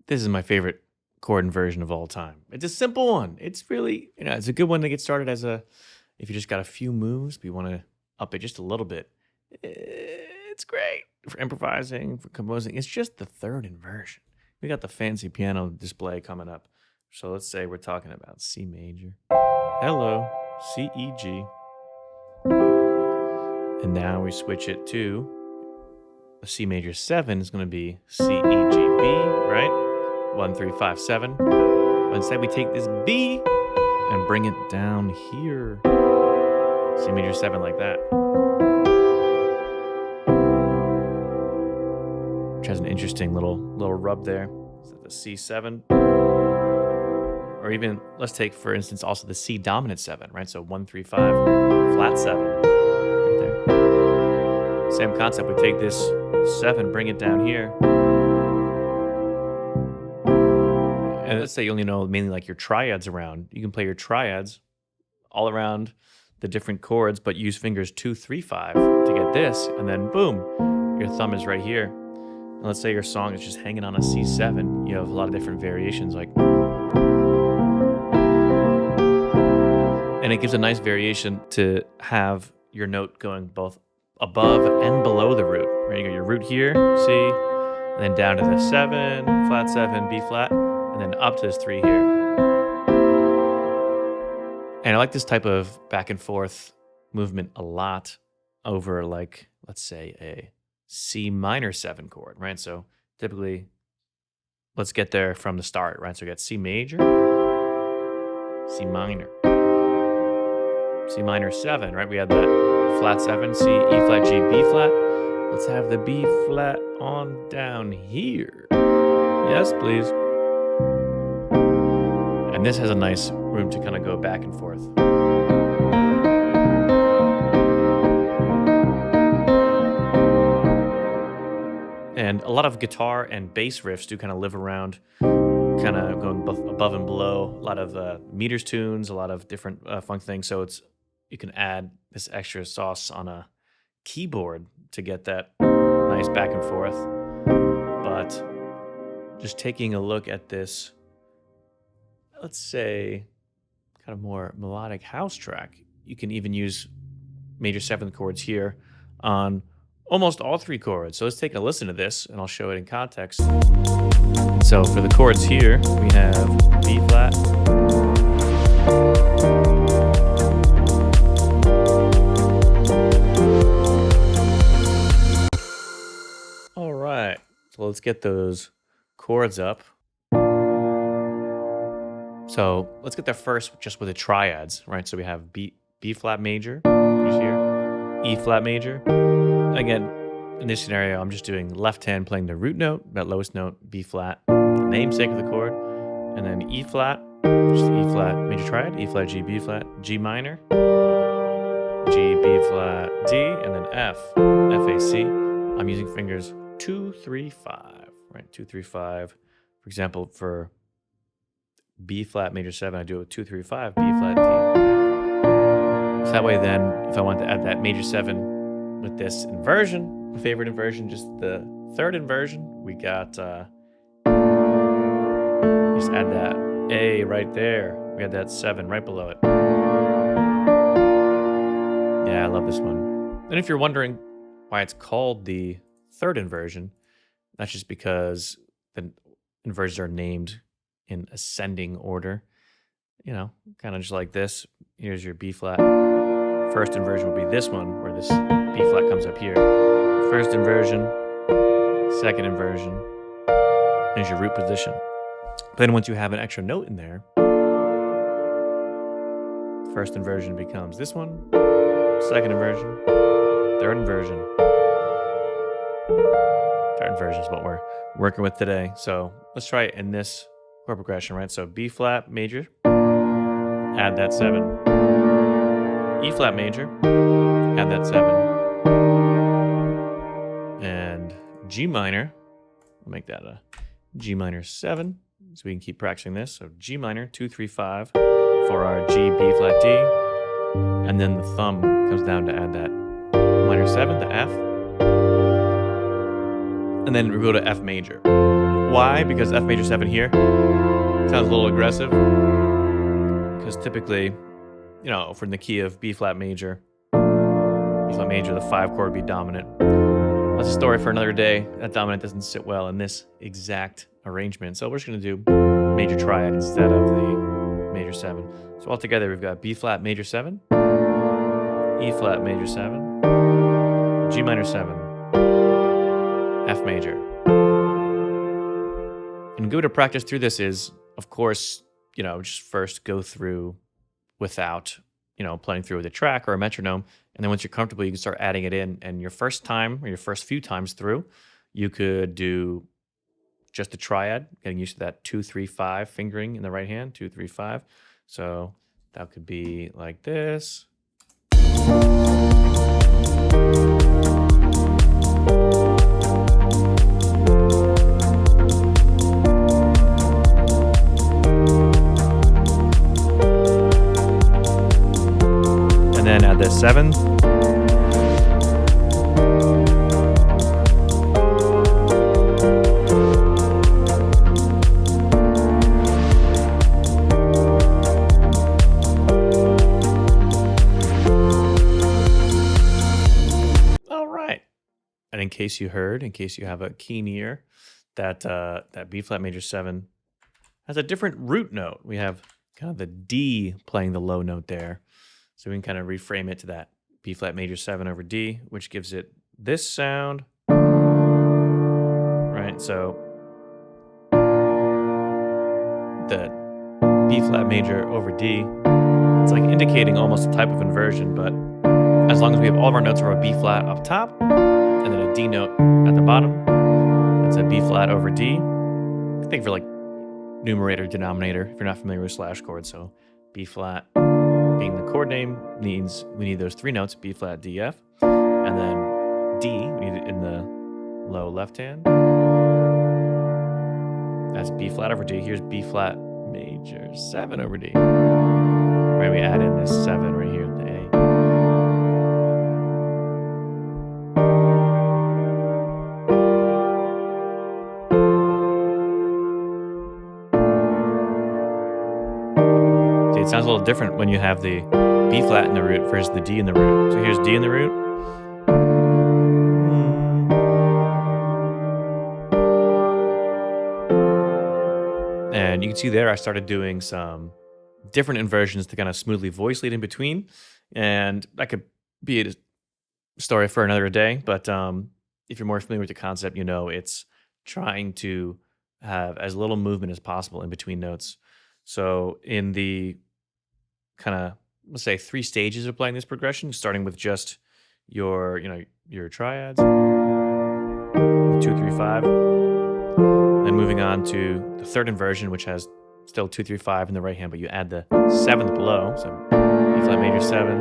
This is my favorite chord inversion of all time. It's a simple one. It's really, it's a good one to get started if you just got a few moves, but you want to up it just a little bit. It's great for improvising, for composing. It's just the third inversion. We got the fancy piano display coming up. So let's say we're talking about C major. Hello, C, E, G. And now we switch it to a C major 7 is going to be C, E, G, B, right? 1, 3, 5, 7. But instead we take this B and bring it down here. C major 7 like that. Which has an interesting little rub there. So the C7. Or even, let's take, for instance, also the C dominant 7, right? So 1, 3, 5, flat 7. Right there. Same concept. We take this 7, bring it down here. And let's say you only know mainly like your triads around. You can play your triads all around the different chords, but use fingers 2, 3, 5 to get this. And then boom, your thumb is right here. And let's say your song is just hanging on a C7. You have a lot of different variations like... And it gives a nice variation to have your note going both above and below the root. Right? You got your root here, C, and then down to the 7, flat 7, B flat, and then up to this 3 here. And I like this type of back and forth movement a lot over, like, let's say a C minor 7 chord, right? So typically, let's get there from the start, right? So we got C major, C minor. C minor 7, right? We had that flat 7, C, E flat, G, B flat. Let's have the B flat on down here. Yes, please. And this has a nice room to kind of go back and forth. And a lot of guitar and bass riffs do kind of live around kind of going above and below. A lot of meters tunes, a lot of different funk things. So you can add this extra sauce on a keyboard to get that nice back and forth. But just taking a look at this, let's say, kind of more melodic house track, you can even use major 7th chords here on almost all 3 chords. So let's take a listen to this, and I'll show it in context. So for the chords here, we have B flat, all right, so let's get those chords up. So let's get there first just with the triads, right? So we have B flat major, here, E flat major. Again, in this scenario, I'm just doing left hand playing the root note, that lowest note, B flat, the namesake of the chord, and then E flat, just E flat major triad, E flat, G, B flat, G minor, G, B flat, D, and then F, F, A, C. I'm using fingers 2, 3, 5, right? 2, 3, 5. For example, for B flat major 7, I do a 2, 3, 5, B flat, D. So that way then, if I want to add that major 7 with this inversion, my favorite inversion, just the third inversion, we got, just add that A right there. We had that 7 right below it. Yeah, I love this one. And if you're wondering why it's called the third inversion, that's just because the inversions are named in ascending order. You know, kind of just like this. Here's your B flat. First inversion will be this one, where this B flat comes up here. First inversion, second inversion, is your root position. But then once you have an extra note in there, first inversion becomes this one, second inversion, third inversion. Third inversion is what we're working with today. So let's try it in this chord progression, right? So B flat major, add that 7. E flat major, add that 7. And G minor, we'll make that a G minor 7, so we can keep practicing this. So G minor, 2, 3, 5 for our G, B flat, D. And then the thumb comes down to add that minor 7, the F. And then we go to F major. Why? Because F major 7 here sounds a little aggressive. Because typically, you know, if we're in the key of B flat major, the 5 chord would be dominant. That's a story for another day. That dominant doesn't sit well in this exact arrangement. So we're just going to do major triad instead of the major 7. So altogether, we've got B flat major 7, E flat major 7, G minor 7, F major. And a good way to practice through this is, of course, you know, just first go through without, you know, playing through with a track or a metronome. And then once you're comfortable, you can start adding it in. And your first time or your first few times through, you could do just a triad, getting used to that 2, 3, 5 fingering in the right hand, 2, 3, 5. So that could be like this. And then add the 7. And in case you heard, in case you have a keen ear, that that B flat major 7 has a different root note. We have kind of the D playing the low note there. So we can kind of reframe it to that B flat major 7 over D, which gives it this sound. Right, so the B flat major over D, it's like indicating almost a type of inversion, but as long as we have all of our notes of a B flat up top, and then a D note at the bottom, that's a B flat over D. Think for like numerator, denominator, if you're not familiar with slash chords. So B flat being the chord name means we need those 3 notes, B flat, D, F. And then D, we need it in the low left hand. That's B flat over D. Here's B flat major 7 over D. Right, we add in this 7 right here, the A. It sounds a little different when you have the B flat in the root versus the D in the root. So here's D in the root. And you can see there I started doing some different inversions to kind of smoothly voice lead in between. And that could be a story for another day. But if you're more familiar with the concept, you know it's trying to have as little movement as possible in between notes. So in the kind of, let's say, 3 stages of playing this progression, starting with just your, you know, your triads, 2, 3, 5, then moving on to the third inversion, which has still 2, 3, 5 in the right hand, but you add the 7th below, so B flat major 7,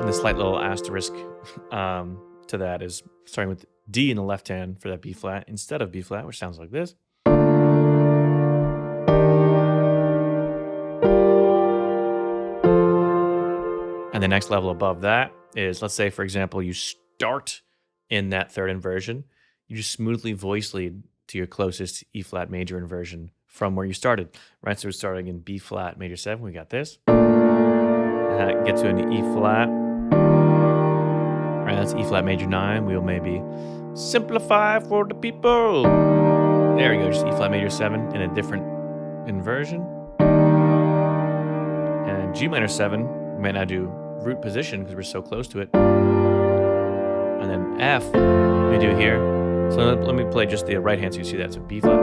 and the slight little asterisk to that is starting with D in the left hand for that B flat instead of B flat, which sounds like this. And the next level above that is, let's say, for example, you start in that third inversion, you just smoothly voice lead to your closest E flat major inversion from where you started, right? So we're starting in B flat major 7, we got this. Get to an E flat, right? That's E flat major 9. We'll maybe simplify for the people. There we go, just E flat major 7 in a different inversion. And G minor 7, we might not do root position because we're so close to it. And then F, we do here. So let me play just the right hand so you see that. So B flat,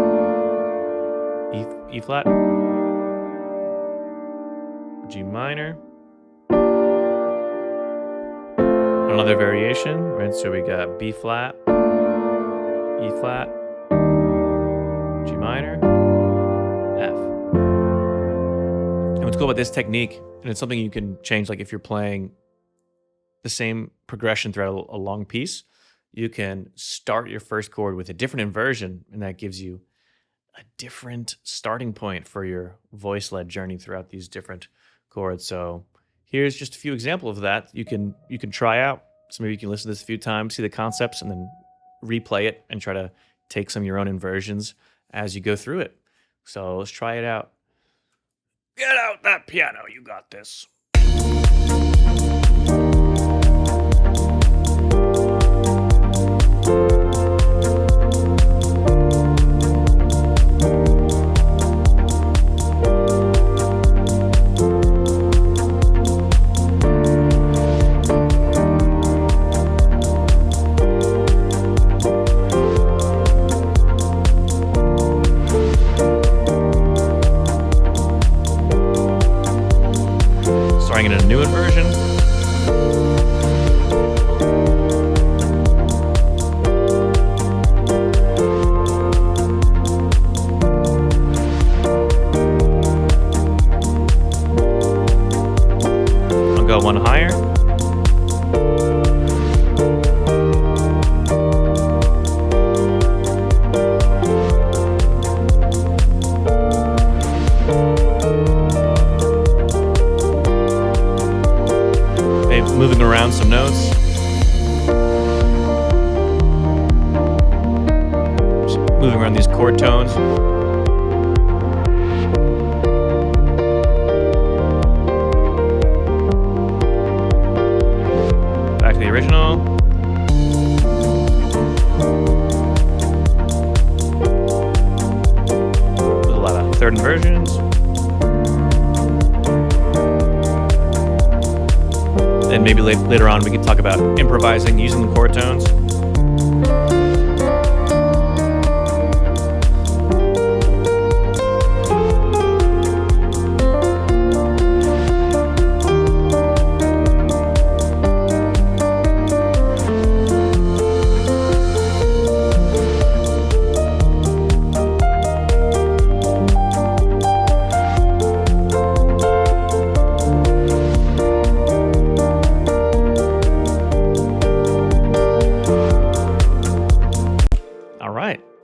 E flat, G minor. Another variation, right? So we got B flat, E flat, G minor, F. And what's cool about this technique, and it's something you can change, like if you're playing the same progression throughout a long piece, you can start your first chord with a different inversion, and that gives you a different starting point for your voice-led journey throughout these different chords. So here's just a few examples of that you can try out So maybe you can listen to this a few times, see the concepts, and then replay it and try to take some of your own inversions as you go through it. So let's try it out. Get out that piano, you got this. Starting in a new inversion. I'll go one higher. Moving around some notes. Just moving around these chord tones. Back to the original. With a lot of third inversions. And maybe later on we could talk about improvising using the chord tones.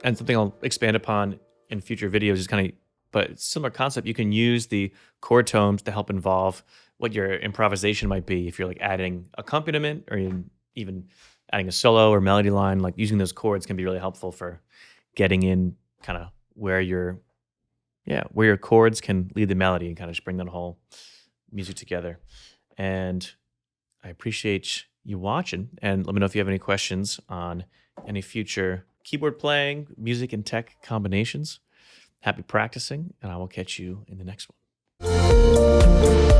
And something I'll expand upon in future videos is kind of, but similar concept. You can use the chord tones to help involve what your improvisation might be. If you're like adding accompaniment or even adding a solo or melody line, like using those chords can be really helpful for getting in kind of where your chords can lead the melody and kind of just bring that whole music together. And I appreciate you watching, and let me know if you have any questions on any future keyboard playing, music, and tech combinations. Happy practicing, and I will catch you in the next one.